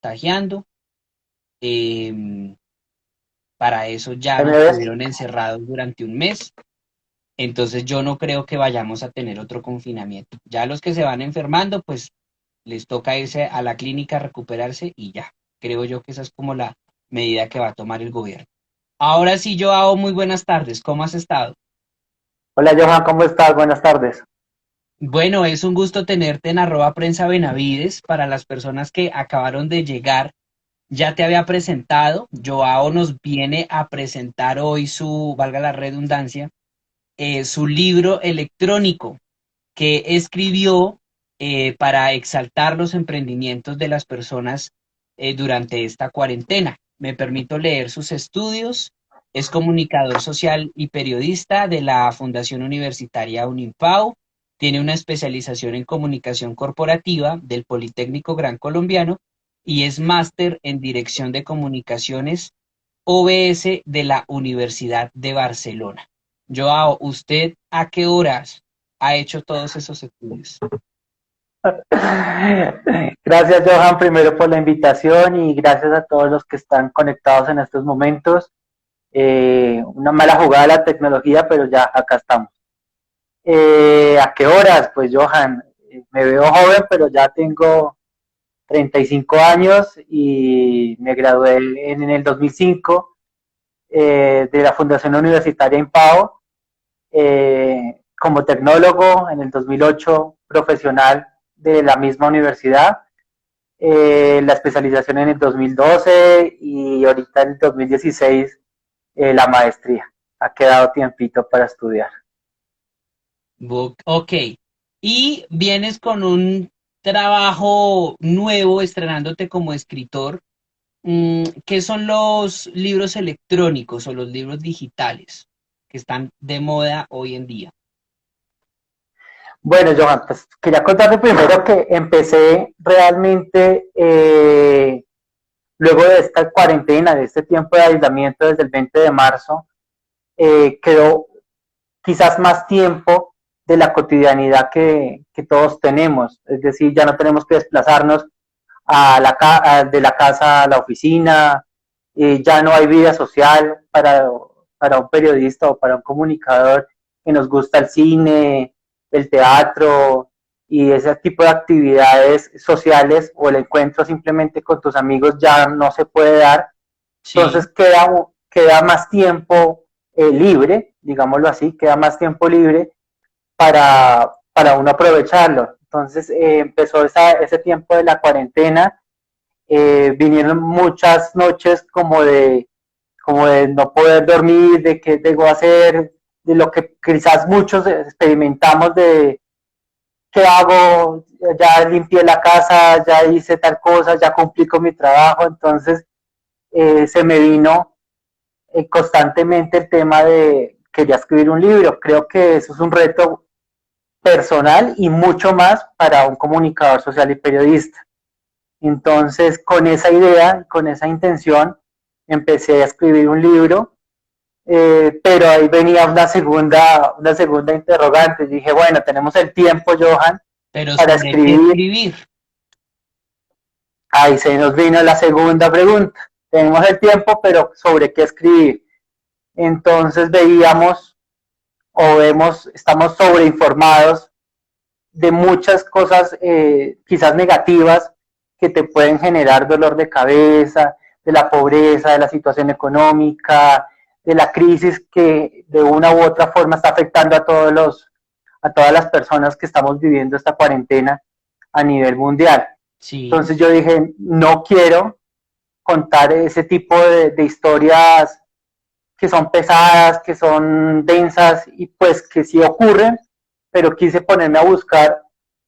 contagiando. em, para eso ya ¿Ahí me nos ves? tuvieron encerrados durante un mes. Entonces yo no creo que vayamos a tener otro confinamiento. Ya los que se van enfermando, pues les toca irse a la clínica a recuperarse y ya. Creo yo que esa es como la medida que va a tomar el gobierno. Ahora sí, Joao, muy buenas tardes. ¿Cómo has estado? Hola Johan, ¿cómo estás? Buenas tardes. Bueno, es un gusto tenerte en @prensa Benavides. Para las personas que acabaron de llegar, ya te había presentado. Joao nos viene a presentar hoy su, valga la redundancia, su libro electrónico que escribió para exaltar los emprendimientos de las personas durante esta cuarentena. Me permito leer sus estudios. Es comunicador social y periodista de la Fundación Universitaria Unimpau. Tiene una especialización en comunicación corporativa del Politécnico Gran Colombiano y es máster en dirección de comunicaciones OBS de la Universidad de Barcelona. Joao, ¿usted a qué horas ha hecho todos esos estudios? Gracias Johan primero por la invitación y gracias a todos los que están conectados en estos momentos. Una mala jugada de la tecnología, pero ya acá estamos. ¿A qué horas? Pues Johan, me veo joven, pero ya tengo 35 años y me gradué en el 2005 de la Fundación Universitaria Impao como tecnólogo, en el 2008 profesional de la misma universidad, la especialización en el 2012 y ahorita en el 2016 la maestría. Ha quedado tiempito para estudiar. Ok. Y vienes con un trabajo nuevo, estrenándote como escritor. ¿Qué son los libros electrónicos o los libros digitales que están de moda hoy en día? Bueno, Johan, pues quería contarte primero que empecé realmente luego de esta cuarentena, de este tiempo de aislamiento desde el 20 de marzo, quedó quizás más tiempo de la cotidianidad que todos tenemos. Es decir, ya no tenemos que desplazarnos de la casa a la oficina, ya no hay vida social para un periodista o para un comunicador que nos gusta el cine, el teatro y ese tipo de actividades sociales o el encuentro simplemente con tus amigos ya no se puede dar. Sí, Entonces queda más tiempo libre, digámoslo así, queda más tiempo libre para uno aprovecharlo. Entonces empezó ese tiempo de la cuarentena, vinieron muchas noches como de no poder dormir, de qué debo hacer, de lo que quizás muchos experimentamos de qué hago, ya limpié la casa, ya hice tal cosa, ya cumplí con mi trabajo, entonces se me vino constantemente el tema de quería escribir un libro. Creo que eso es un reto personal y mucho más para un comunicador social y periodista. Entonces, con esa idea, con esa intención, empecé a escribir un libro, pero ahí venía una segunda interrogante. Dije, bueno, tenemos el tiempo, Johan, pero para ¿sobre qué escribir. escribir? Ahí se nos vino la segunda pregunta. Tenemos el tiempo, pero ¿sobre qué escribir? Entonces veíamos o vemos, estamos sobreinformados de muchas cosas quizás negativas que te pueden generar dolor de cabeza, de la pobreza, de la situación económica, de la crisis que de una u otra forma está afectando a todas las personas que estamos viviendo esta cuarentena a nivel mundial. Sí, Entonces yo dije, no quiero contar ese tipo de historias que son pesadas, que son densas y pues que sí ocurren, pero quise ponerme a buscar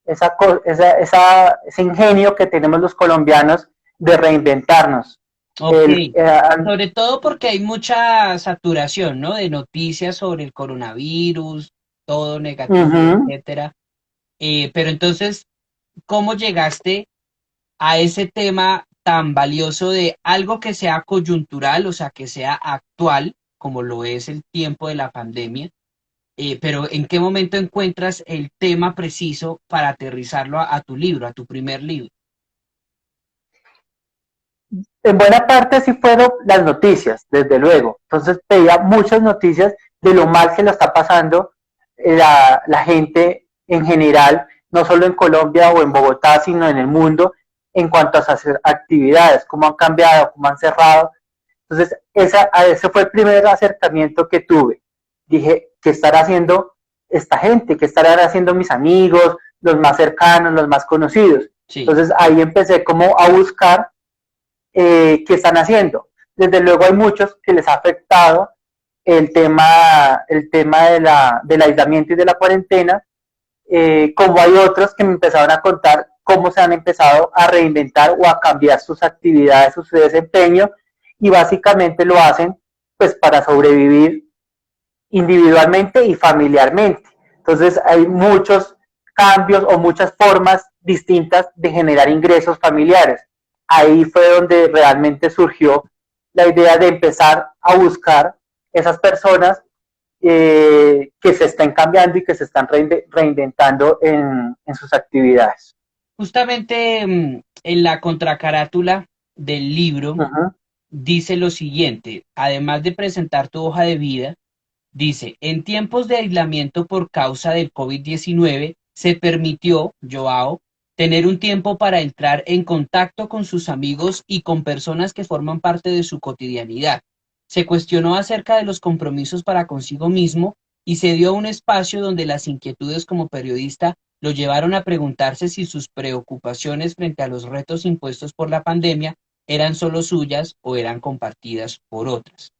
ese ingenio que tenemos los colombianos de reinventarnos. ok. El, Sobre todo porque hay mucha saturación, ¿no? De noticias sobre el coronavirus, todo negativo, uh-huh. etcétera. Pero entonces, ¿cómo llegaste a ese tema tan valioso de algo que sea coyuntural, o sea, que sea actual, como lo es el tiempo de la pandemia? Pero ¿en qué momento encuentras el tema preciso para aterrizarlo a tu libro, a tu primer libro? En buena parte sí fueron las noticias, desde luego. Entonces veía muchas noticias de lo mal que lo está pasando la gente en general, no solo en Colombia o en Bogotá, sino en el mundo, en cuanto a sus actividades, cómo han cambiado, cómo han cerrado. Entonces, ese fue el primer acercamiento que tuve. Dije, ¿qué estará haciendo esta gente? ¿Qué estarán haciendo mis amigos, los más cercanos, los más conocidos? Sí. Entonces ahí empecé como a buscar qué están haciendo. Desde luego hay muchos que les ha afectado el tema del aislamiento y de la cuarentena, como hay otros que me empezaron a contar cómo se han empezado a reinventar o a cambiar sus actividades, su desempeño, y básicamente lo hacen pues para sobrevivir individualmente y familiarmente. Entonces hay muchos cambios o muchas formas distintas de generar ingresos familiares. Ahí fue donde realmente surgió la idea de empezar a buscar esas personas que se están cambiando y que se están reinventando en sus actividades. Justamente en la contracarátula del libro Uh -huh. dice lo siguiente, además de presentar tu hoja de vida, dice, en tiempos de aislamiento por causa del COVID-19, se permitió, Joao, tener un tiempo para entrar en contacto con sus amigos y con personas que forman parte de su cotidianidad. Se cuestionó acerca de los compromisos para consigo mismo y se dio un espacio donde las inquietudes como periodista lo llevaron a preguntarse si sus preocupaciones frente a los retos impuestos por la pandemia eran solo suyas o eran compartidas por otras.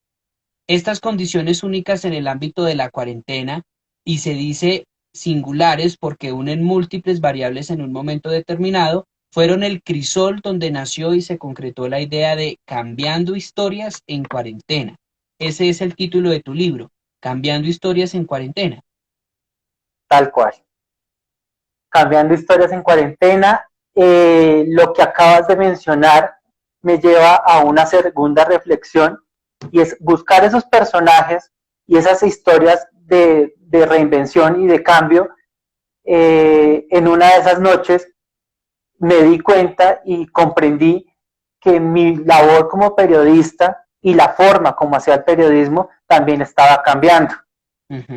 Estas condiciones únicas en el ámbito de la cuarentena, y se dice singulares porque unen múltiples variables en un momento determinado, fueron el crisol donde nació y se concretó la idea de Cambiando historias en cuarentena. Ese es el título de tu libro, Cambiando historias en cuarentena. Tal cual. Cambiando historias en cuarentena, lo que acabas de mencionar me lleva a una segunda reflexión y es buscar esos personajes y esas historias de reinvención y de cambio. En una de esas noches me di cuenta y comprendí que mi labor como periodista y la forma como hacía el periodismo también estaba cambiando.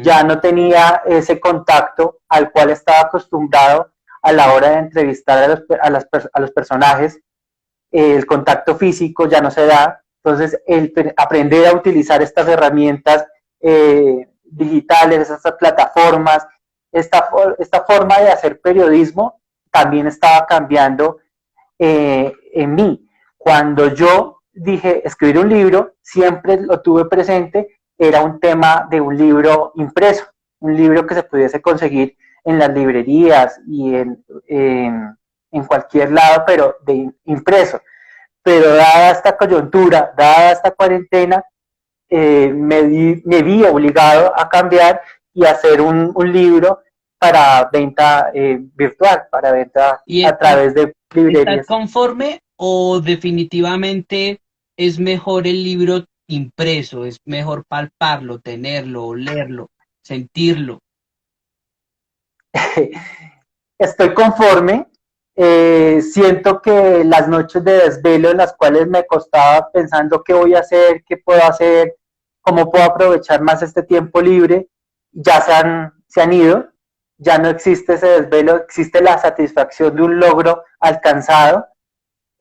Ya no tenía ese contacto al cual estaba acostumbrado a la hora de entrevistar a los personajes. El contacto físico ya no se da. Entonces, el aprender a utilizar estas herramientas digitales, estas plataformas, esta forma de hacer periodismo también estaba cambiando en mí. Cuando yo dije escribir un libro, siempre lo tuve presente, era un tema de un libro impreso, un libro que se pudiese conseguir en las librerías y en cualquier lado, pero de impreso. Pero dada esta coyuntura, dada esta cuarentena, me vi obligado a cambiar y hacer un libro para venta virtual, para venta ¿Y a estás, través de estás librerías. conforme o definitivamente es mejor el libro impreso, es mejor palparlo, tenerlo, olerlo, sentirlo? Estoy conforme. Siento que las noches de desvelo en las cuales me costaba pensando qué voy a hacer, qué puedo hacer, cómo puedo aprovechar más este tiempo libre, ya se han ido. Ya no existe ese desvelo, existe la satisfacción de un logro alcanzado.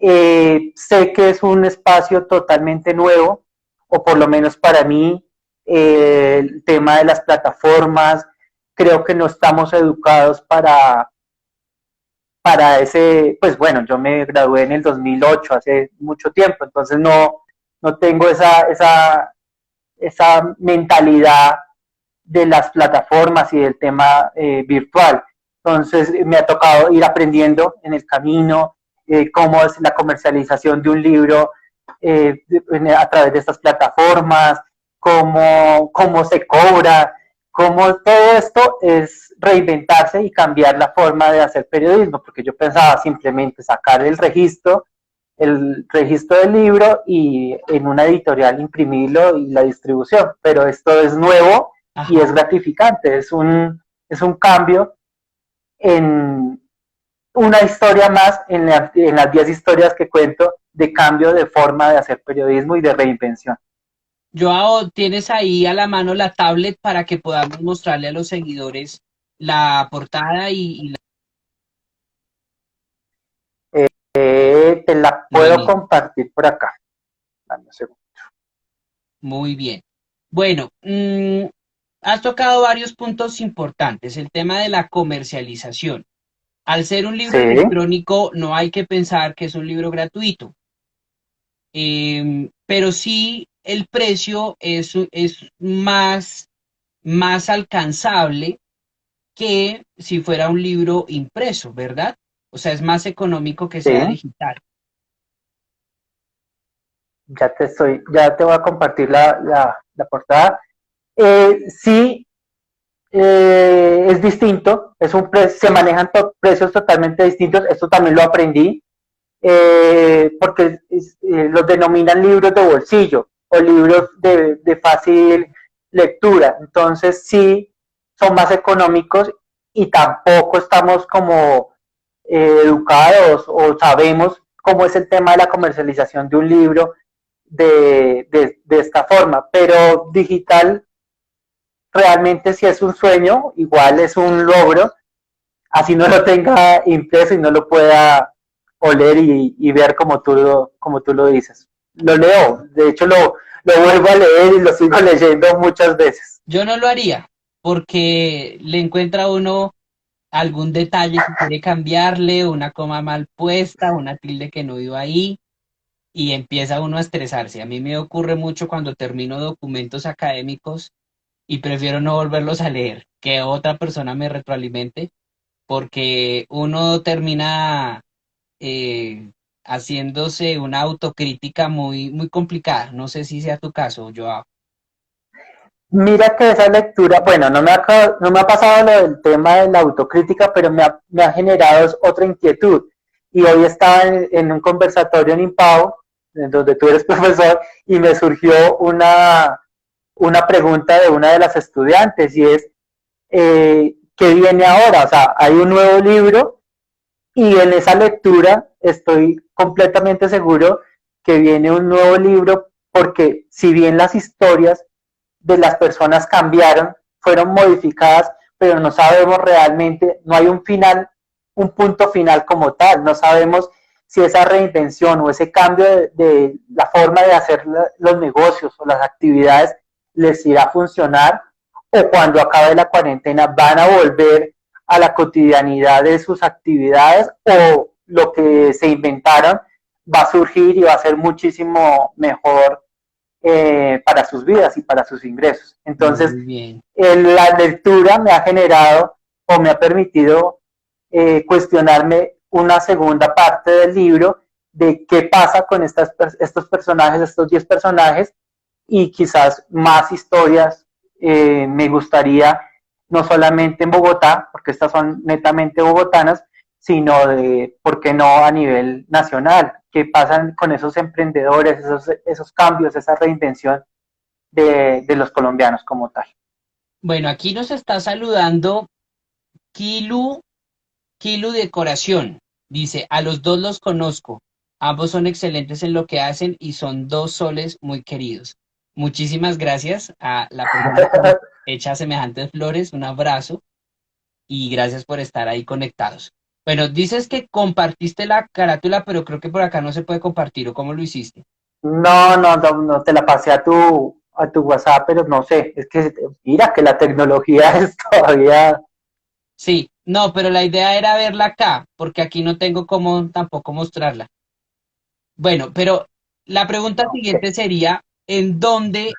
Sé que es un espacio totalmente nuevo, o por lo menos para mí, el tema de las plataformas, creo que no estamos educados para ese, pues bueno, yo me gradué en el 2008, hace mucho tiempo, entonces no tengo esa mentalidad de las plataformas y del tema virtual. Entonces me ha tocado ir aprendiendo en el camino cómo es la comercialización de un libro a través de estas plataformas, cómo se cobra, cómo todo esto es reinventarse y cambiar la forma de hacer periodismo, porque yo pensaba simplemente sacar el registro del libro y en una editorial imprimirlo y la distribución, pero esto es nuevo y Ajá. es gratificante, es un cambio en, una historia más en las 10 historias que cuento de cambio de forma de hacer periodismo y de reinvención. Joao, ¿tienes ahí a la mano la tablet para que podamos mostrarle a los seguidores la portada y la... Te la puedo Buenísimo, compartir por acá. Dame un segundo. muy bien. Bueno, has tocado varios puntos importantes. El tema de la comercialización. Al ser un libro Sí, electrónico, no hay que pensar que es un libro gratuito. Pero sí el precio es más alcanzable que si fuera un libro impreso, ¿verdad? O sea, es más económico que sí, sea digital. ya te voy a compartir la portada. Sí, es distinto, se manejan precios totalmente distintos, esto también lo aprendí, porque los denominan libros de bolsillo o libros de fácil lectura, entonces sí son más económicos y tampoco estamos como educados o sabemos cómo es el tema de la comercialización de un libro de esta forma, pero digital realmente si es un sueño, igual es un logro, así no lo tenga impreso y no lo pueda oler y ver como tú lo dices. Lo leo, de hecho lo vuelvo a leer y lo sigo leyendo muchas veces. Yo no lo haría porque le encuentra a uno algún detalle que quiere cambiarle, una coma mal puesta, una tilde que no iba ahí y empieza uno a estresarse. A mí me ocurre mucho cuando termino documentos académicos y prefiero no volverlos a leer, que otra persona me retroalimente, porque uno termina eh, haciéndose una autocrítica muy complicada. No sé si sea tu caso, Joao. Mira que esa lectura, bueno, no me ha pasado lo del tema de la autocrítica, pero me ha generado otra inquietud. Y hoy estaba en un conversatorio en Impao, en donde tú eres profesor, y me surgió una pregunta de una de las estudiantes, y es, ¿qué viene ahora? O sea, hay un nuevo libro, y en esa lectura estoy completamente seguro que viene un nuevo libro, porque si bien las historias de las personas cambiaron, fueron modificadas, pero no sabemos realmente, no hay un final, un punto final como tal, no sabemos si esa reinvención o ese cambio de la forma de hacer los negocios o las actividades les irá a funcionar o cuando acabe la cuarentena van a volver a la cotidianidad de sus actividades o lo que se inventaron va a surgir y va a ser muchísimo mejor para sus vidas y para sus ingresos. Entonces, Muy bien. la lectura me ha generado o me ha permitido cuestionarme una segunda parte del libro de qué pasa con estos personajes, estos 10 personajes y quizás más historias me gustaría, no solamente en Bogotá, porque estas son netamente bogotanas, sino de, ¿por qué no a nivel nacional? ¿Qué pasan con esos emprendedores, esos cambios, esa reinvención de los colombianos como tal? Bueno, aquí nos está saludando Kilu, Kilu Decoración. Dice, a los dos los conozco. Ambos son excelentes en lo que hacen y son dos soles muy queridos. Muchísimas gracias a la persona que nos echa semejantes flores. Un abrazo y gracias por estar ahí conectados. Bueno, dices que compartiste la carátula, pero creo que por acá no se puede compartir, ¿o cómo lo hiciste? No, te la pasé a tu WhatsApp, pero no sé, es que mira que la tecnología es todavía. Sí, no, pero la idea era verla acá, porque aquí no tengo cómo tampoco mostrarla. Bueno, pero la pregunta Okay. siguiente sería, ¿en dónde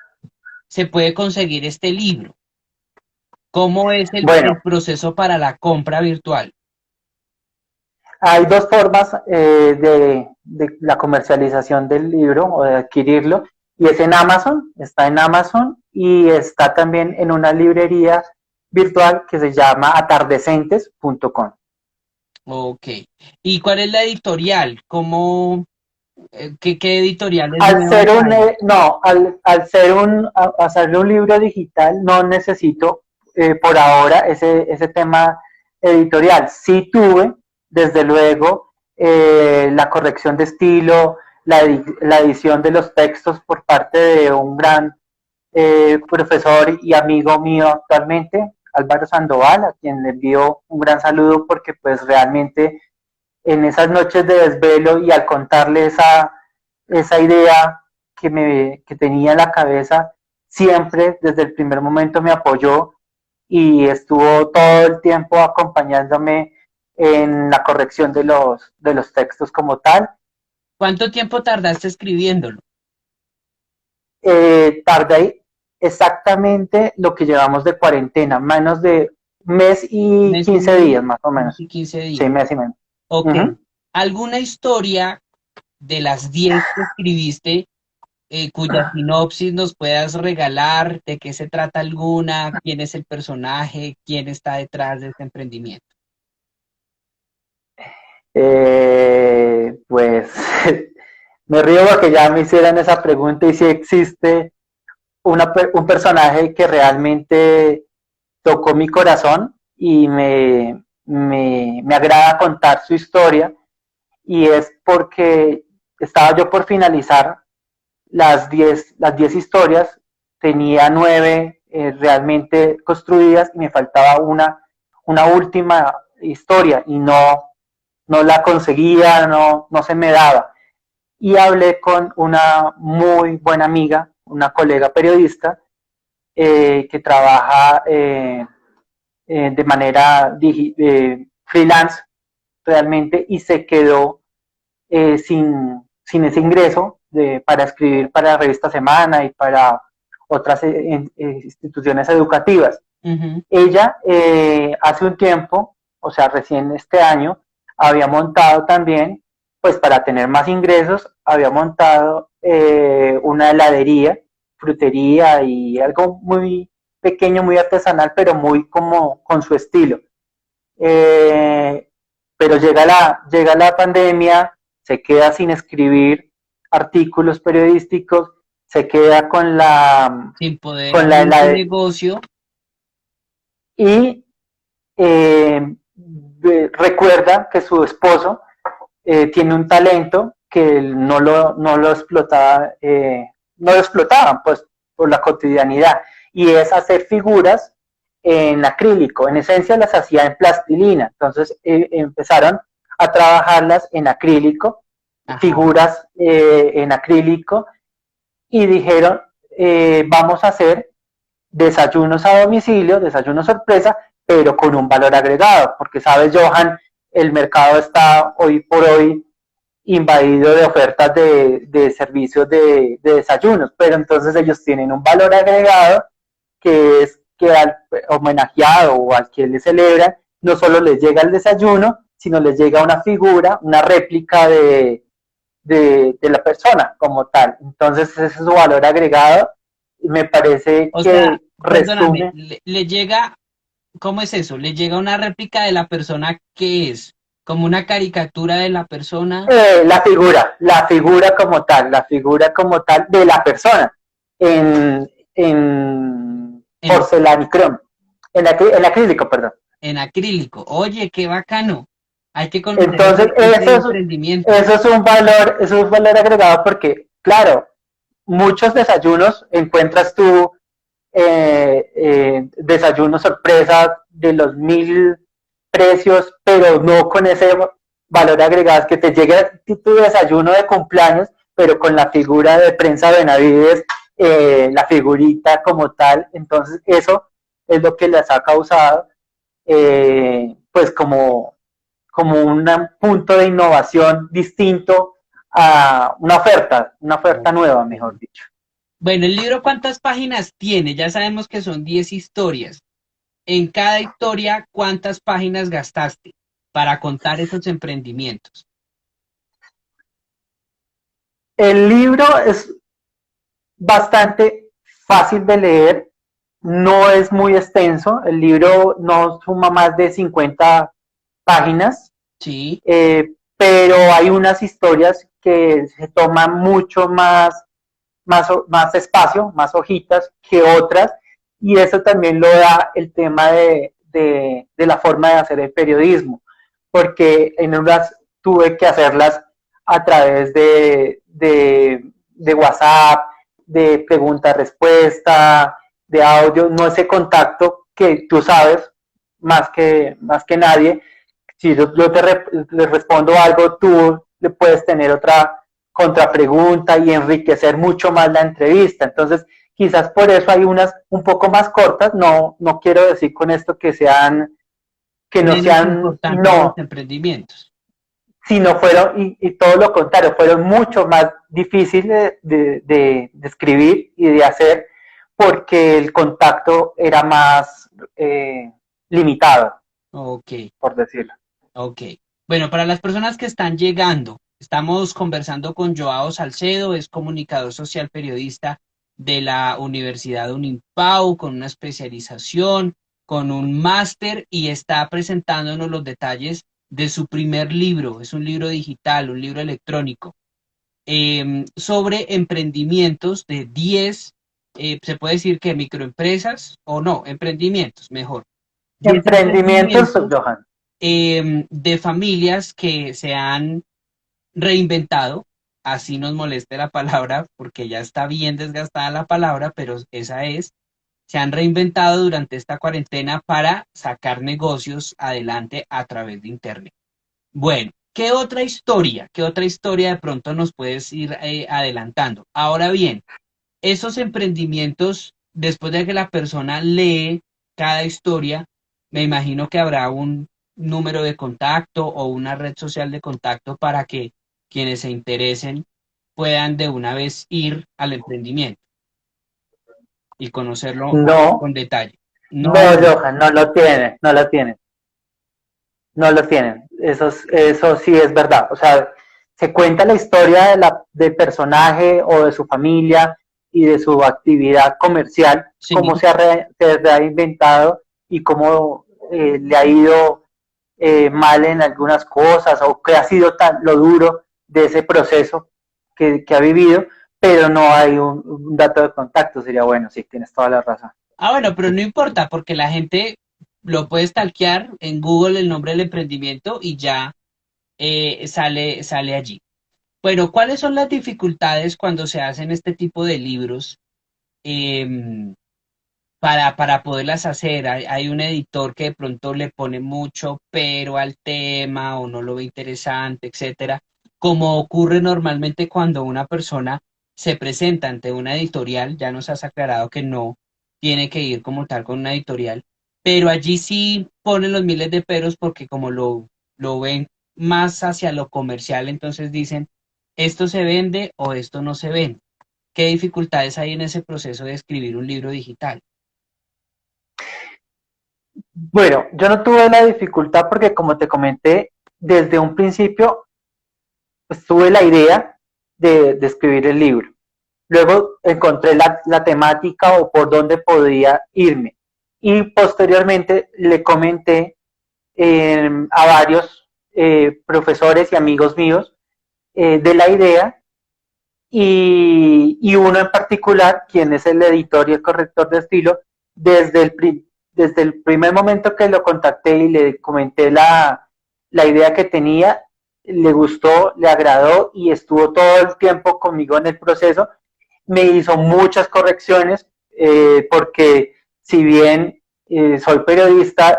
se puede conseguir este libro? ¿Cómo es el Bueno, proceso para la compra virtual? hay dos formas de la comercialización del libro o de adquirirlo, y es en Amazon, está en Amazon y está también en una librería virtual que se llama atardecentes.com. Ok. ¿Y cuál es la editorial? ¿Qué editoriales Al nuevas ser un, hay? no, al ser hacer un libro digital, no necesito por ahora ese tema editorial. Sí tuve desde luego, la corrección de estilo, la edición de los textos por parte de un gran profesor y amigo mío actualmente, Álvaro Sandoval, a quien le envío un gran saludo porque pues realmente en esas noches de desvelo y al contarle esa idea que tenía en la cabeza, siempre desde el primer momento me apoyó y estuvo todo el tiempo acompañándome en la corrección de los textos como tal. ¿Cuánto tiempo tardaste escribiéndolo? Tardé exactamente lo que llevamos de cuarentena, menos de mes y ¿Mes y 15 medio? días más o ¿Mes menos. y 15 Sí, días? mes y menos. Ok. Uh-huh. ¿Alguna historia de las 10 que escribiste cuya sinopsis nos puedas regalar? ¿De qué se trata alguna? ¿Quién es el personaje? ¿Quién está detrás de este emprendimiento? Pues me río porque ya me hicieron esa pregunta y si existe un personaje que realmente tocó mi corazón y me agrada contar su historia y es porque estaba yo por finalizar las 10 historias, tenía 9 realmente construidas y me faltaba una última historia y no la conseguía, no se me daba. Y hablé con una muy buena amiga, una colega periodista, que trabaja de manera freelance realmente y se quedó sin ese ingreso para escribir para la revista Semana y para otras instituciones educativas. Ujú. Ella hace un tiempo, o sea, recién este año, había montado también, pues para tener más ingresos, había montado una heladería, frutería y algo muy pequeño, muy artesanal, pero muy como con su estilo. Eh, pero llega la pandemia, se queda sin escribir artículos periodísticos, se queda Sin poder con abrir su la negocio. y recuerda que su esposo tiene un talento que él no lo explotaba, no lo explotaban pues por la cotidianidad y es hacer figuras en acrílico, en esencia las hacía en plastilina, entonces empezaron a trabajarlas en acrílico, Ajá. figuras en acrílico y dijeron vamos a hacer desayunos a domicilio, desayunos sorpresa, pero con un valor agregado, porque sabes, Johan, el mercado está hoy por hoy invadido de ofertas de servicios de desayunos, pero entonces ellos tienen un valor agregado que es que al homenajeado o al que le celebran, no solo les llega el desayuno, sino les llega una figura, una réplica de la persona como tal. Entonces ese es su valor agregado y me parece O sea, que perdóname, resume le llega, ¿cómo es eso? ¿Le llega una réplica de la persona que es? ¿Como una caricatura de la persona? la figura como tal, la figura como tal de la persona en En, porcelanicrón, en acrílico, perdón. en acrílico. Oye, qué bacano. Hay que conocer Entonces, ese emprendimiento. eso es un valor agregado porque, claro, muchos desayunos encuentras tú desayunos sorpresa de los 1000 precios, pero no con ese valor agregado que te llegue tu desayuno de cumpleaños, pero con la figura de Prensa Benavides, la figurita como tal. Entonces, eso es lo que les ha causado, pues como un punto de innovación distinto a una oferta nueva, mejor dicho. Bueno, el libro, ¿cuántas páginas tiene? Ya sabemos que son 10 historias. En cada historia, ¿cuántas páginas gastaste para contar esos emprendimientos? El libro es bastante fácil de leer, no es muy extenso, el libro no suma más de 50 páginas, Sí. pero hay unas historias que se toman mucho más espacio, más hojitas que otras, y eso también lo da el tema de la forma de hacer el periodismo, porque en unas tuve que hacerlas a través de WhatsApp, de pregunta-respuesta, de audio, no ese contacto que tú sabes más que nadie. Si yo te respondo algo, tú le puedes tener otra contrapregunta y enriquecer mucho más la entrevista. Entonces, quizás por eso hay unas un poco más cortas, no quiero decir con esto que no Menos sean, importantes los no, emprendimientos. sino fueron, y todo lo contrario, fueron mucho más difíciles de escribir y de hacer porque el contacto era más limitado, Ok, por decirlo. ok. Bueno, para las personas que están llegando, estamos conversando con Joao Salcedo, es comunicador social periodista de la Universidad Unimpau, con una especialización, con un máster y está presentándonos los detalles de su primer libro. Es un libro digital, un libro electrónico, sobre emprendimientos de 10, se puede decir que microempresas o no, emprendimientos, mejor. 10 Emprendimientos, emprendimientos Johan. de familias que se han reinventado, así nos moleste la palabra, porque ya está bien desgastada la palabra, pero esa es, se han reinventado durante esta cuarentena para sacar negocios adelante a través de Internet. Bueno, qué otra historia de pronto nos puedes ir adelantando? Ahora bien, esos emprendimientos, después de que la persona lee cada historia, me imagino que habrá un número de contacto o una red social de contacto para que quienes se interesen puedan de una vez ir al emprendimiento y conocerlo No, con detalle. No no, hay nada. Johan, no lo tienen. Eso sí es verdad. O sea, se cuenta la historia del personaje o de su familia y de su actividad comercial, cómo Sí, se ha reinventado y cómo le ha ido mal en algunas cosas o qué ha sido lo duro de ese proceso que ha vivido, pero no hay un dato de contacto. Sería bueno, sí, tienes toda la razón. bueno, pero no importa porque la gente lo puede stalkear en Google el nombre del emprendimiento y ya sale allí. Bueno, ¿cuáles son las dificultades cuando se hacen este tipo de libros em, para poderlas hacer? Hay un editor que de pronto le pone mucho pero al tema o no lo ve interesante, etcétera, como ocurre normalmente cuando una persona se presenta ante una editorial. Ya nos has aclarado que no tiene que ir como tal con una editorial, pero allí sí ponen los miles de peros porque como lo ven más hacia lo comercial, entonces dicen, esto se vende o esto no se vende. ¿Qué dificultades hay en ese proceso de escribir un libro digital? Bueno, yo no tuve la dificultad porque como te comenté, desde un principio pues, tuve la idea de escribir el libro. Luego encontré la temática o por dónde podría irme. Y posteriormente le comenté a varios profesores y amigos míos de la idea y uno en particular, quien es el editor y el corrector de estilo, desde desde el primer momento que lo contacté y le comenté la idea que tenía, le gustó, le agradó y estuvo todo el tiempo conmigo en el proceso. Me hizo muchas correcciones porque si bien soy periodista,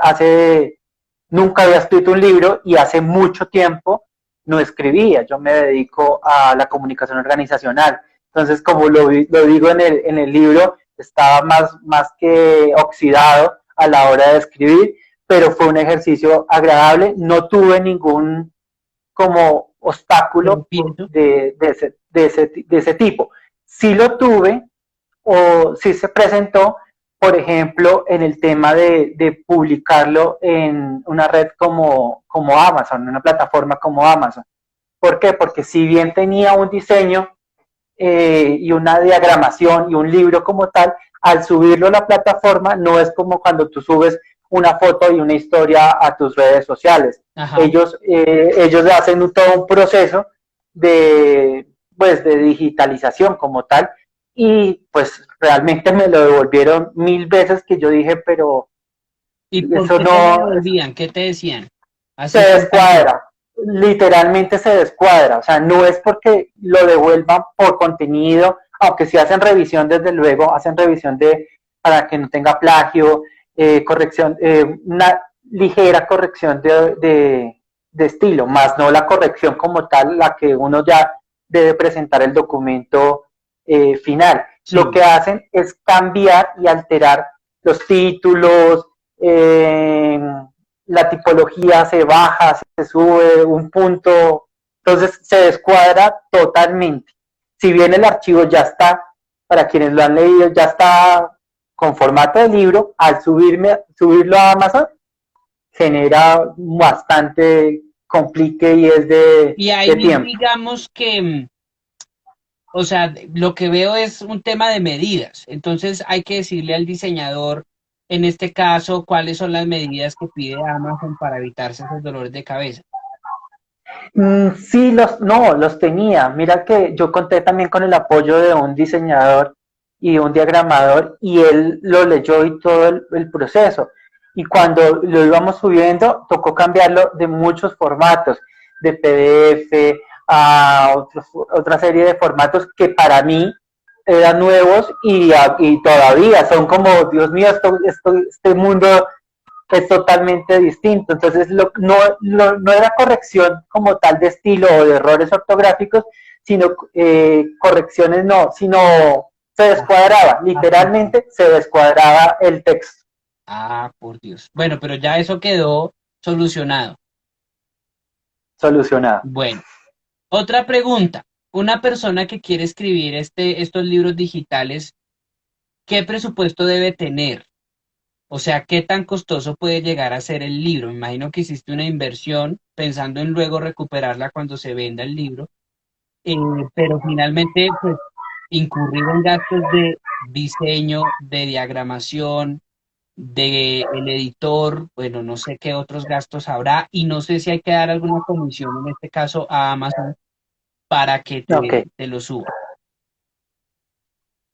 nunca había escrito un libro y hace mucho tiempo no escribía. Yo me dedico a la comunicación organizacional. Entonces, como lo digo en el libro, estaba más que oxidado a la hora de escribir, pero fue un ejercicio agradable. No tuve ningún como Pero obstáculo pienso, de ese tipo. Sí lo tuve o sí se presentó, por ejemplo, en el tema de publicarlo en una red como Amazon, en una plataforma como Amazon. ¿Por qué? Porque si bien tenía un diseño y una diagramación y un libro como tal, al subirlo a la plataforma no es como cuando tú subes una foto y una historia a tus redes sociales. ajá. Ellos hacen todo un proceso pues, de digitalización como tal y pues realmente me lo devolvieron 1000 veces que yo dije, pero ¿Y por eso qué te lo no, devolvían? ¿Qué te decían? se Así con tarjeta. descuadra, literalmente se descuadra, o sea, no es porque lo devuelvan por contenido, aunque si hacen revisión, desde luego, hacen revisión para que no tenga plagio, corrección, una ligera corrección de estilo, más no la corrección como tal, la que uno ya debe presentar el documento final. Lo Sí. que hacen es cambiar y alterar los títulos, eh, la tipología se baja, se sube un punto, entonces se descuadra totalmente. Si bien el archivo ya está, para quienes lo han leído, ya está con formato de libro, al subirlo a Amazon, genera bastante complique y es Y de ahí tiempo. digamos que, o sea, lo que veo es un tema de medidas. Entonces hay que decirle al diseñador, en este caso, cuáles son las medidas que pide Amazon para evitarse esos dolores de cabeza. Sí, no, los tenía. Mira que yo conté también con el apoyo de un diseñador y un diagramador y él lo leyó y todo el proceso. Y cuando lo íbamos subiendo, tocó cambiarlo de muchos formatos, de PDF a otra serie de formatos que para mí eran nuevos y todavía son como, Dios mío, este mundo es totalmente distinto. Entonces, no era corrección como tal de estilo o de errores ortográficos, sino correcciones no, sino se descuadraba, literalmente se descuadraba el texto. Ah, por Dios. Bueno, pero ya eso quedó solucionado. Solucionado. Bueno, otra pregunta. Una persona que quiere escribir estos libros digitales, ¿qué presupuesto debe tener? O sea, ¿qué tan costoso puede llegar a ser el libro? Me imagino que hiciste una inversión pensando en luego recuperarla cuando se venda el libro, pero finalmente, pues, incurrir en gastos de diseño, de diagramación, de el editor, bueno, no sé qué otros gastos habrá y no sé si hay que dar alguna comisión, en este caso a Amazon, para que Ok. te lo suba.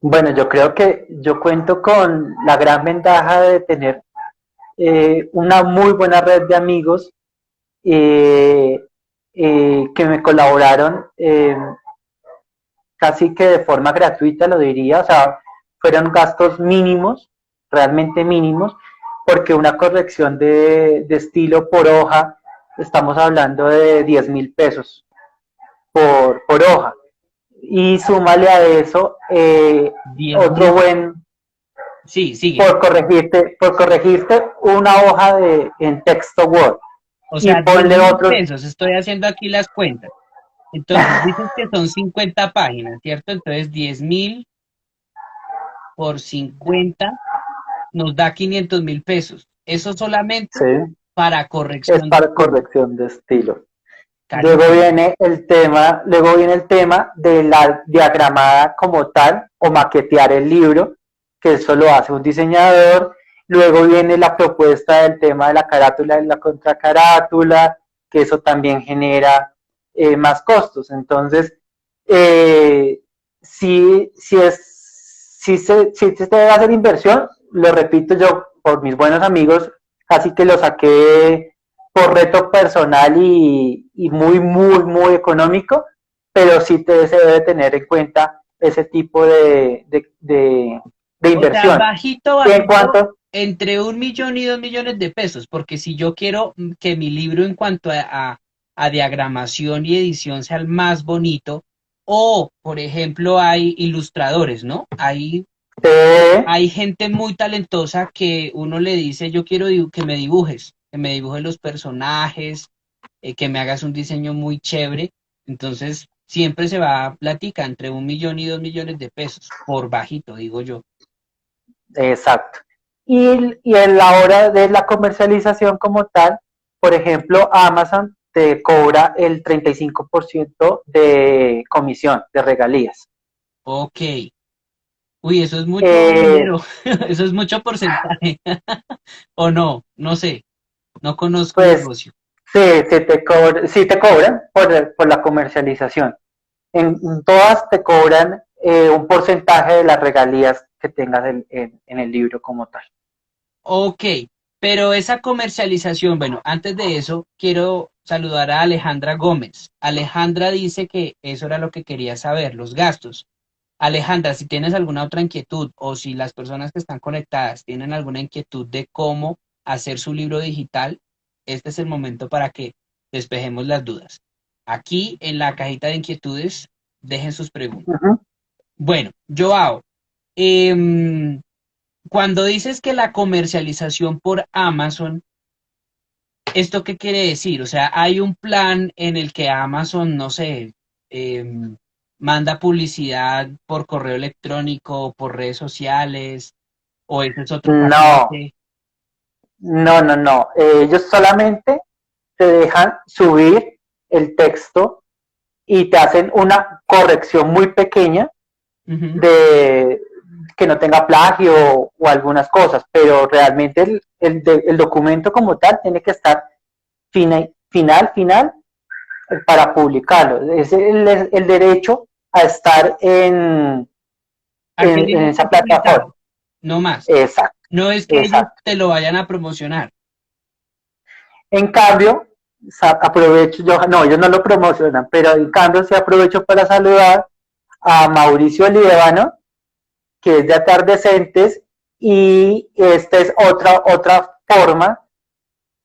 Bueno, yo creo que yo cuento con la gran ventaja de tener una muy buena red de amigos eh, que me colaboraron casi que de forma gratuita, lo diría, o sea, fueron gastos mínimos, realmente mínimos, porque una corrección de estilo por hoja, estamos hablando de 10.000 pesos por hoja. Y súmale a eso 10.000, otro buen, sí, sigue. por corregirte una hoja en texto Word O y sea, diez ponle mil otros, pesos, estoy haciendo aquí las cuentas. Entonces, dices que son 50 páginas, ¿cierto? Entonces, 10.000 por 50 nos da 500.000 pesos. Eso solamente ¿sí? para Es corrección de para estilo. corrección de estilo. Carísimo. Luego viene el tema de la diagramada como tal o maquetear el libro, que eso lo hace un diseñador. Luego viene la propuesta del tema de la carátula y la contracarátula, que eso también genera más costos. Entonces, eh, si se debe hacer inversión, lo repito yo por mis buenos amigos, así que lo saqué por reto personal y muy, muy, muy económico, pero sí se debe tener en cuenta ese tipo de O sea, inversión. bajito, Y en bajito, cuanto, entre 1 millón y 2 millones de pesos, porque si yo quiero que mi libro en cuanto a diagramación y edición sea el más bonito, o, por ejemplo, hay ilustradores, ¿no? Hay gente muy talentosa que uno le dice, yo quiero que me dibujes los personajes, que me hagas un diseño muy chévere. Entonces, siempre se va a platica entre 1 millón y 2 millones de pesos, por bajito, digo yo. exacto. Y en la hora de la comercialización como tal, por ejemplo, Amazon te cobra el 35% de comisión, de regalías. Ok. Uy, eso es mucho Eh, dinero, eso es mucho porcentaje. O no, no sé, no conozco el pues negocio. sí, sí te cobran por la comercialización. En todas te cobran un porcentaje de las regalías que tengas en el libro como tal. Ok, Pero esa comercialización, bueno, antes de eso, quiero saludar a Alejandra Gómez. Alejandra dice que eso era lo que quería saber, los gastos. Alejandra, si tienes alguna otra inquietud o si las personas que están conectadas tienen alguna inquietud de cómo hacer su libro digital, este es el momento para que despejemos las dudas. Aquí en la cajita de inquietudes, dejen sus preguntas. Ujú. Bueno, Joao, em, cuando dices que la comercialización por Amazon, ¿esto qué quiere decir? O sea, hay un plan en el que Amazon, no sé, manda publicidad por correo electrónico, por redes sociales, o ese es otro No, paquete. no. Ellos solamente te dejan subir el texto y te hacen una corrección muy pequeña Ujú. de que no tenga plagio o algunas cosas, pero realmente el documento como tal tiene que estar final para publicarlo. Es el derecho a estar A que en diga esa está plataforma. publicado, no más. Exacto, No es que ellos exacto. te lo vayan a promocionar. En cambio, aprovecho, yo, no, ellos no lo promocionan, pero en cambio sí aprovecho para saludar a Mauricio Líbano, que es de Atardecentes, y esta es otra forma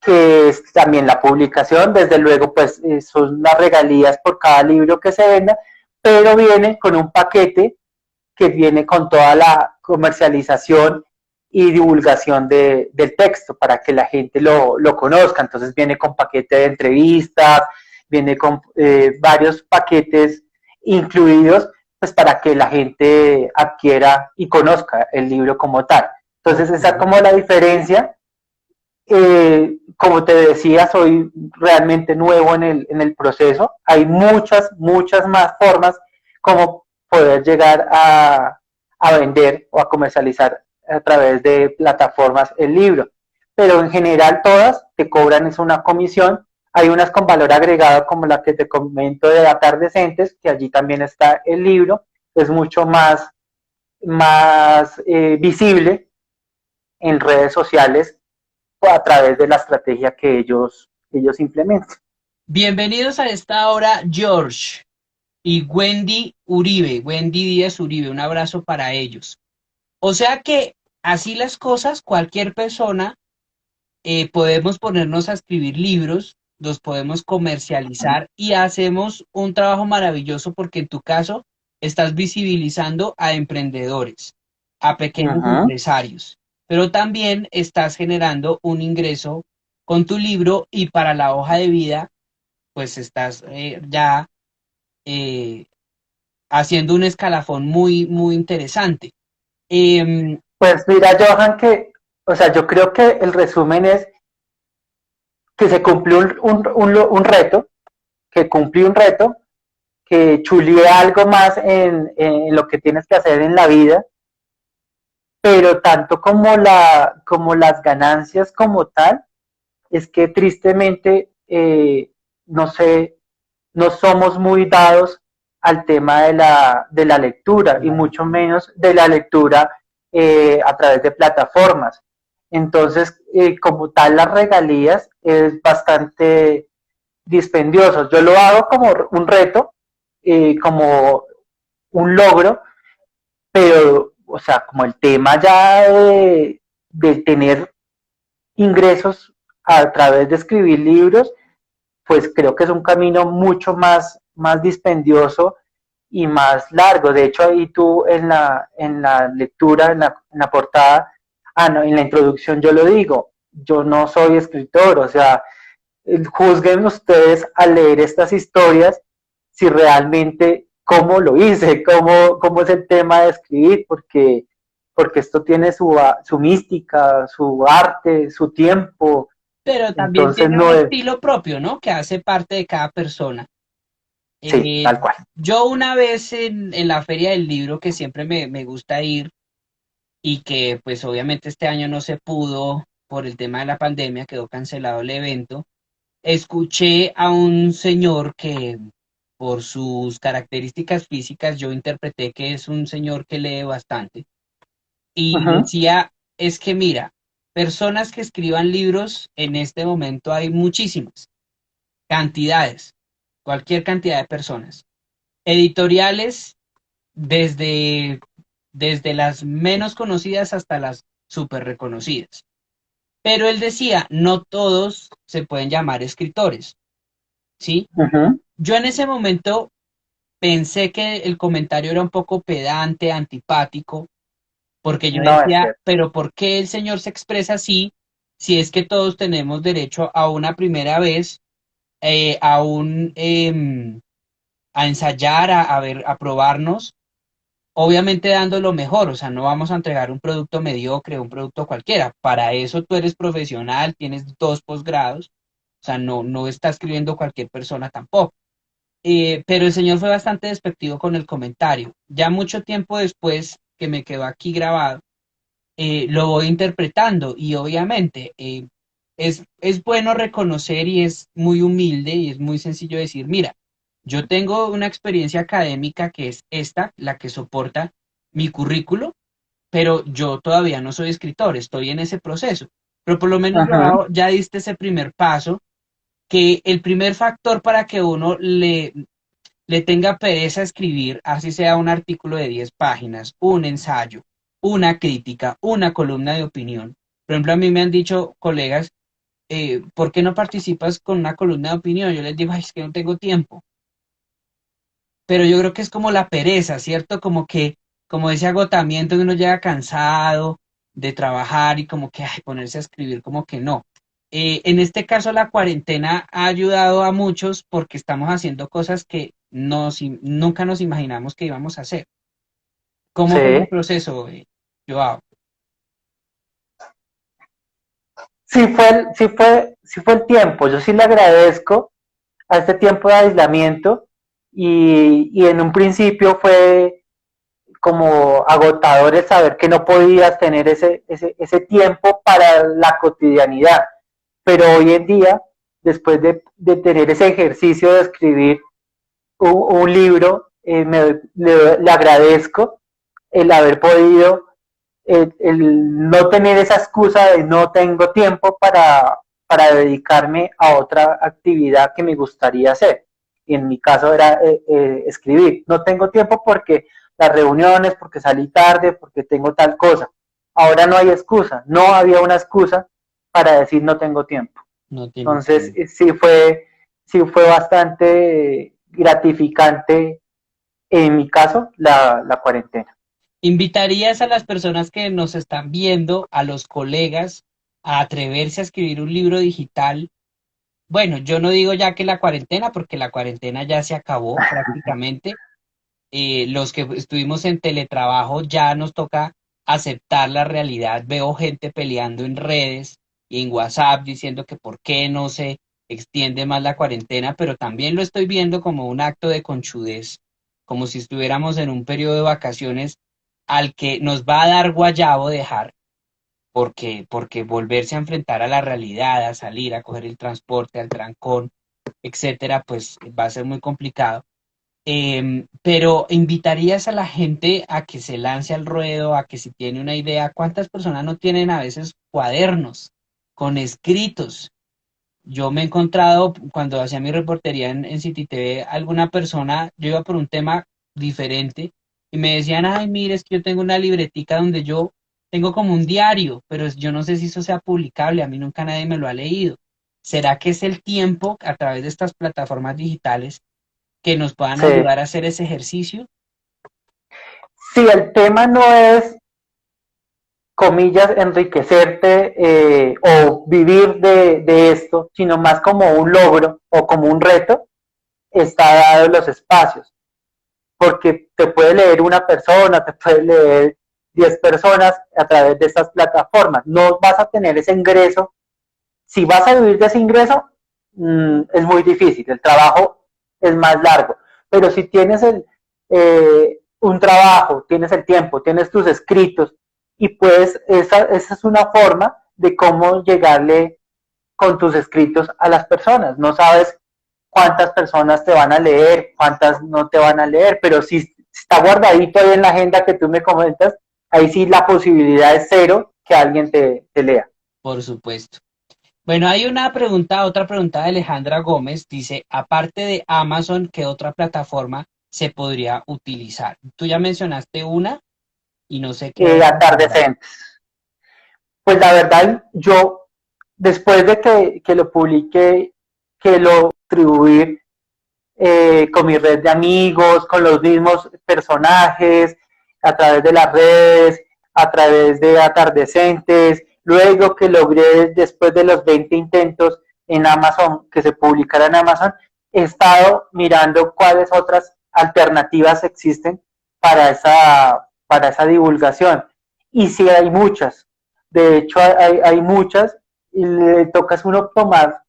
que es también la publicación, desde luego pues son las regalías por cada libro que se venda, pero viene con un paquete que viene con toda la comercialización y divulgación del texto para que la gente lo conozca. Entonces viene con paquete de entrevistas, viene con varios paquetes incluidos pues para que la gente adquiera y conozca el libro como tal. Entonces esa es Ok. como la diferencia. Como te decía, soy realmente nuevo en el proceso. Hay muchas más formas como poder llegar a vender o a comercializar a través de plataformas el libro. Pero en general todas te cobran es una comisión. Hay unas con valor agregado como la que te comento de Atardecentes, que allí también está el libro. Es mucho más visible en redes sociales a través de la estrategia que ellos implementan. Bienvenidos a esta hora, George y Wendy Uribe, Wendy Díaz Uribe. Un abrazo para ellos. O sea que así las cosas, cualquier persona podemos ponernos a escribir libros, los podemos comercializar y hacemos un trabajo maravilloso porque en tu caso estás visibilizando a emprendedores, a pequeños Ujú. empresarios, pero también estás generando un ingreso con tu libro y para la hoja de vida, pues estás ya eh, haciendo un escalafón muy, muy interesante. Em, Pues mira, Johan, que, o sea, yo creo que el resumen es que se cumplió un reto, que cumplí un reto, que chulié algo más en lo que tienes que hacer en la vida, pero tanto como, como las ganancias como tal, es que tristemente, no sé, no somos muy dados al tema de la lectura y mucho menos de la lectura a través de plataformas. Entonces, como tal, las regalías es bastante dispendioso. Yo lo hago como un reto, como un logro, pero, o sea, como el tema ya de tener ingresos a través de escribir libros, pues creo que es un camino mucho más dispendioso y más largo. De hecho, ahí tú en la lectura, en la portada, no, en la introducción yo lo digo, yo no soy escritor, o sea, juzguen ustedes al leer estas historias si realmente cómo lo hice, cómo es el tema de escribir, porque esto tiene su mística, su arte, su tiempo, pero también entonces tiene un no es, estilo propio, ¿no? Que hace parte de cada persona. sí, tal cual. Yo una vez en la feria del libro, que siempre me gusta ir y que pues obviamente este año no se pudo por el tema de la pandemia, quedó cancelado el evento, escuché a un señor que por sus características físicas yo interpreté que es un señor que lee bastante Uh y -huh. decía, es que mira, personas que escriban libros en este momento hay muchísimas, cantidades, cualquier cantidad de personas. Editoriales desde, desde las menos conocidas hasta las súper reconocidas. Pero él decía, no todos se pueden llamar escritores, ¿sí? Ujú. Yo en ese momento pensé que el comentario era un poco pedante, antipático, porque yo No es decía, cierto. pero ¿por qué el señor se expresa así si es que todos tenemos derecho a una primera vez, a a ensayar, a ver, a probarnos, obviamente dando lo mejor, o sea, no vamos a entregar un producto mediocre, un producto cualquiera. Para eso tú eres profesional, tienes 2 posgrados, o sea, no está escribiendo cualquier persona tampoco. Pero el señor fue bastante despectivo con el comentario. Ya mucho tiempo después que me quedó aquí grabado, lo voy interpretando y obviamente es bueno reconocer y es muy humilde y es muy sencillo decir, mira, yo tengo una experiencia académica que es esta, la que soporta mi currículo, pero yo todavía no soy escritor, estoy en ese proceso. Pero por lo menos Ujú. ya diste ese primer paso, que el primer factor para que uno le tenga pereza a escribir, así sea un artículo de 10 páginas, un ensayo, una crítica, una columna de opinión. Por ejemplo, a mí me han dicho colegas, ¿por qué no participas con una columna de opinión? Yo les digo, "Ay, es que no tengo tiempo". Pero yo creo que es como la pereza, ¿cierto? Como que, como ese agotamiento que uno llega cansado de trabajar y como que ay, ponerse a escribir, como que no. En este caso, la cuarentena ha ayudado a muchos porque estamos haciendo cosas que nunca nos imaginamos que íbamos a hacer. ¿Cómo fue el Sí. proceso, Joao? Sí fue el tiempo. Yo sí le agradezco a este tiempo de aislamiento y en un principio fue como agotador el saber que no podías tener ese tiempo para la cotidianidad. Pero hoy en día, después de tener ese ejercicio de escribir un libro, le agradezco el haber podido, el no tener esa excusa de no tengo tiempo para dedicarme a otra actividad que me gustaría hacer. Y en mi caso era escribir. No tengo tiempo porque las reuniones, porque salí tarde, porque tengo tal cosa. Ahora no hay excusa, no había una excusa para decir no tengo tiempo. No tienes Entonces tiempo. sí fue bastante gratificante en mi caso la cuarentena. ¿Invitarías a las personas que nos están viendo, a los colegas, a atreverse a escribir un libro digital? Bueno, yo no digo ya que la cuarentena, porque la cuarentena ya se acabó prácticamente. Los que estuvimos en teletrabajo ya nos toca aceptar la realidad. Veo gente peleando en redes y en WhatsApp diciendo que por qué no se extiende más la cuarentena, pero también lo estoy viendo como un acto de conchudez, como si estuviéramos en un periodo de vacaciones al que nos va a dar guayabo dejar porque volverse a enfrentar a la realidad, a salir, a coger el transporte, al trancón, etcétera, pues va a ser muy complicado. Pero invitarías a la gente a que se lance al ruedo, a que si tiene una idea, ¿cuántas personas no tienen a veces cuadernos con escritos? Yo me he encontrado cuando hacía mi reportería en City TV, alguna persona, yo iba por un tema diferente y me decían, ay, mire, es que yo tengo una libretica donde yo tengo como un diario, pero yo no sé si eso sea publicable, a mí nunca nadie me lo ha leído. ¿Será que es el tiempo a través de estas plataformas digitales que nos puedan Sí. ayudar a hacer ese ejercicio? Si el tema no es, comillas, enriquecerte o vivir de esto, sino más como un logro o como un reto, está dado los espacios. Porque te puede leer una persona, te puede leer 10 personas a través de estas plataformas. No vas a tener ese ingreso. Si vas a vivir de ese ingreso, es muy difícil. El trabajo es más largo. Pero si tienes un trabajo, tienes el tiempo, tienes tus escritos y pues esa es una forma de cómo llegarle con tus escritos a las personas. No sabes cuántas personas te van a leer, cuántas no te van a leer, pero si está guardadito ahí en la agenda que tú me comentas, ahí sí la posibilidad es cero que alguien te lea. por supuesto. Bueno, hay una pregunta, otra pregunta de Alejandra Gómez. Dice, aparte de Amazon, ¿qué otra plataforma se podría utilizar? Tú ya mencionaste una y no sé qué otra habrá. Atardecentes. Pues la verdad, yo, después de que lo publiqué, que lo distribuí con mi red de amigos, con los mismos personajes, a través de las redes, a través de atardecentes, luego que logré, después de los 20 intentos en Amazon, que se publicara en Amazon, he estado mirando cuáles otras alternativas existen para esa divulgación. Y sí hay muchas, de hecho hay muchas, y le tocas uno tomar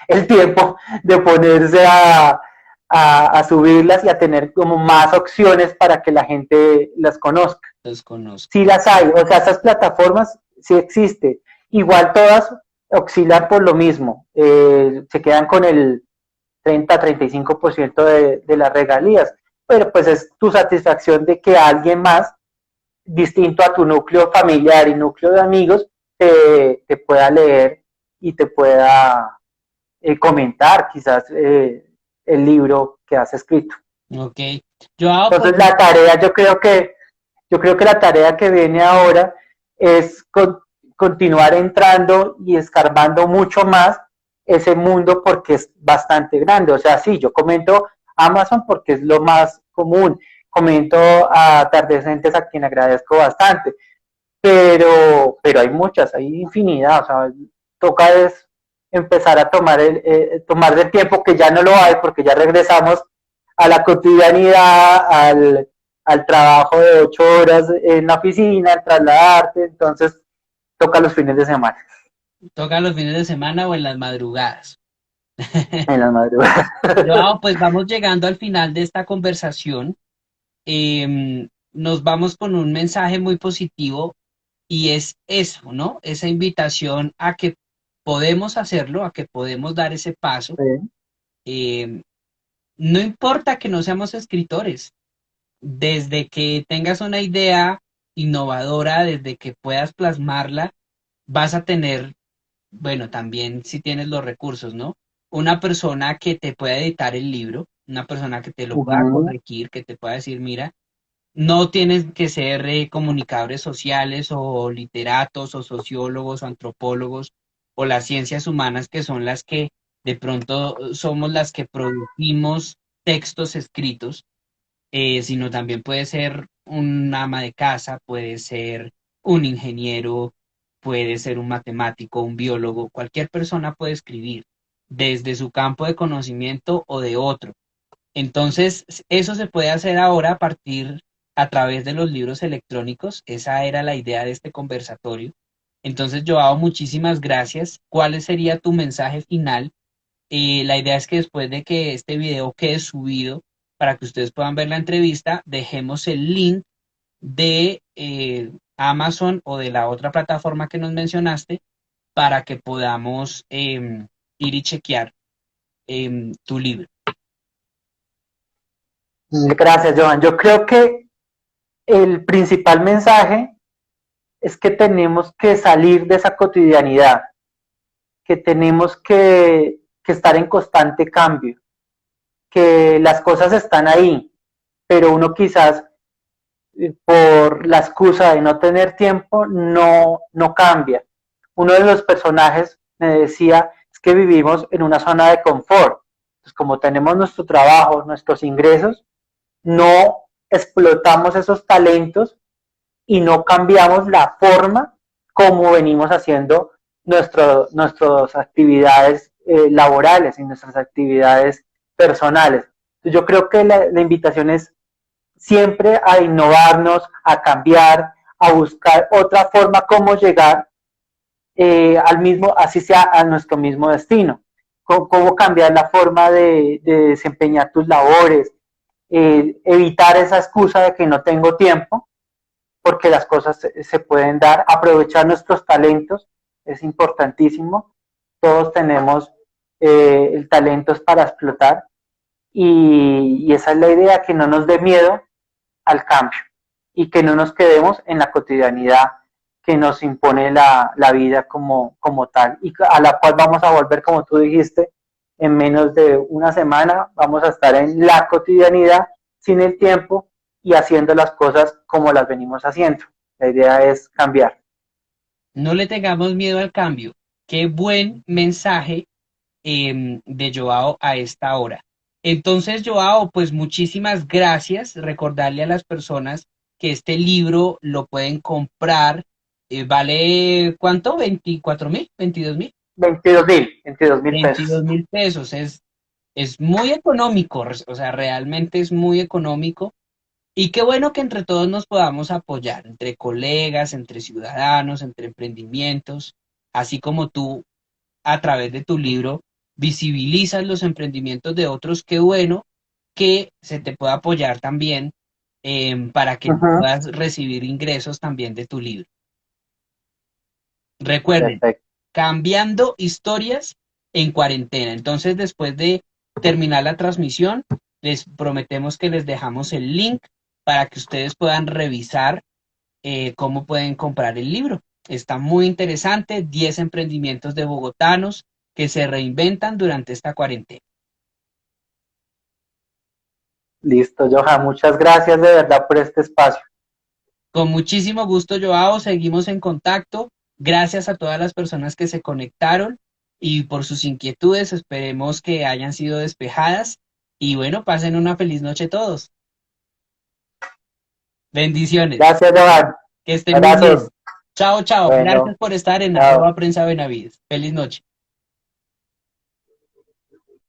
el tiempo de ponerse a subirlas y a tener como más opciones para que la gente las conozca. Desconozco. Sí las hay, o sea, estas plataformas sí existen. Igual todas oscilan por lo mismo, se quedan con el 30-35% de las regalías, pero pues es tu satisfacción de que alguien más, distinto a tu núcleo familiar y núcleo de amigos, te pueda leer y te pueda comentar quizás el libro que has escrito. Ok. Yo, pues, Entonces la tarea, yo creo que la tarea que viene ahora es continuar entrando y escarbando mucho más ese mundo porque es bastante grande. O sea, sí, yo comento Amazon porque es lo más común. Comento a Atardecentes, a quien agradezco bastante. Pero hay muchas, hay infinidad. O sea, toca es empezar a tomar del tiempo que ya no lo hay porque ya regresamos a la cotidianidad, al trabajo de 8 horas en la oficina, al trasladarte, entonces toca los fines de semana, toca los fines de semana o en las madrugadas. en las madrugadas. Yo, pues vamos llegando al final de esta conversación. Nos vamos con un mensaje muy positivo y es eso, ¿no? Esa invitación a que podemos hacerlo, a que podemos dar ese paso. Sí. Em, no importa que no seamos escritores, desde que tengas una idea innovadora, desde que puedas plasmarla, vas a tener, bueno, también si tienes los recursos, ¿no? Una persona que te pueda editar el libro, una persona que te lo pueda Uh-huh. corregir, que te pueda decir, mira, no tienes que ser comunicadores sociales o literatos o sociólogos o antropólogos o las ciencias humanas que son las que de pronto somos las que producimos textos escritos, sino también puede ser un ama de casa, puede ser un ingeniero, puede ser un matemático, un biólogo, cualquier persona puede escribir desde su campo de conocimiento o de otro. Entonces, eso se puede hacer ahora a través de los libros electrónicos. Esa era la idea de este conversatorio. Entonces, Joao, muchísimas gracias. ¿Cuál sería tu mensaje final? La idea es que después de que este video quede subido, para que ustedes puedan ver la entrevista, dejemos el link de Amazon o de la otra plataforma que nos mencionaste para que podamos ir y chequear tu libro. Gracias, Johan. Yo creo que el principal mensaje es que tenemos que salir de esa cotidianidad, que tenemos que estar en constante cambio, que las cosas están ahí, pero uno quizás por la excusa de no tener tiempo no cambia. Uno de los personajes me decía es que vivimos en una zona de confort. Pues como tenemos nuestro trabajo, nuestros ingresos, no explotamos esos talentos y no cambiamos la forma como venimos haciendo nuestras actividades laborales y nuestras actividades personales. Entonces yo creo que la invitación es siempre a innovarnos, a cambiar, a buscar otra forma como llegar al mismo, así sea a nuestro mismo destino. Cómo cambiar la forma de desempeñar tus labores, evitar esa excusa de que no tengo tiempo, porque las cosas se pueden dar, aprovechar nuestros talentos, es importantísimo. Todos tenemos el talento para explotar y esa es la idea, que no nos dé miedo al cambio y que no nos quedemos en la cotidianidad, que nos impone la vida como tal y a la cual vamos a volver, como tú dijiste, en menos de una semana vamos a estar en la cotidianidad sin el tiempo y haciendo las cosas como las venimos haciendo. La idea es cambiar. No le tengamos miedo al cambio. Qué buen mensaje de Joao a esta hora. Entonces, Joao, pues muchísimas gracias. Recordarle a las personas que este libro lo pueden comprar. ¿Vale cuánto? ¿24.000? ¿22.000? 22.000 veintidós pesos. mil pesos. Es muy económico, o sea, realmente es muy económico. Y qué bueno que entre todos nos podamos apoyar, entre colegas, entre ciudadanos, entre emprendimientos, así como tú a través de tu libro visibilizas los emprendimientos de otros, qué bueno que se te pueda apoyar también para que tú Ujú. puedas recibir ingresos también de tu libro. Recuerden, Perfecto. cambiando historias en cuarentena. Entonces, después de terminar la transmisión, les prometemos que les dejamos el link para que ustedes puedan revisar cómo pueden comprar el libro. Está muy interesante, 10 emprendimientos de bogotanos que se reinventan durante esta cuarentena. Listo, Johan. Muchas gracias de verdad por este espacio. Con muchísimo gusto, Joao, seguimos en contacto. Gracias a todas las personas que se conectaron y por sus inquietudes. Esperemos que hayan sido despejadas. Y bueno, pasen una feliz noche todos. Bendiciones. Gracias, Johan. Que estén muy bien. Abrazos. Chao, chao. Bueno, Gracias por estar en chao. @prensa Benavides. Feliz noche.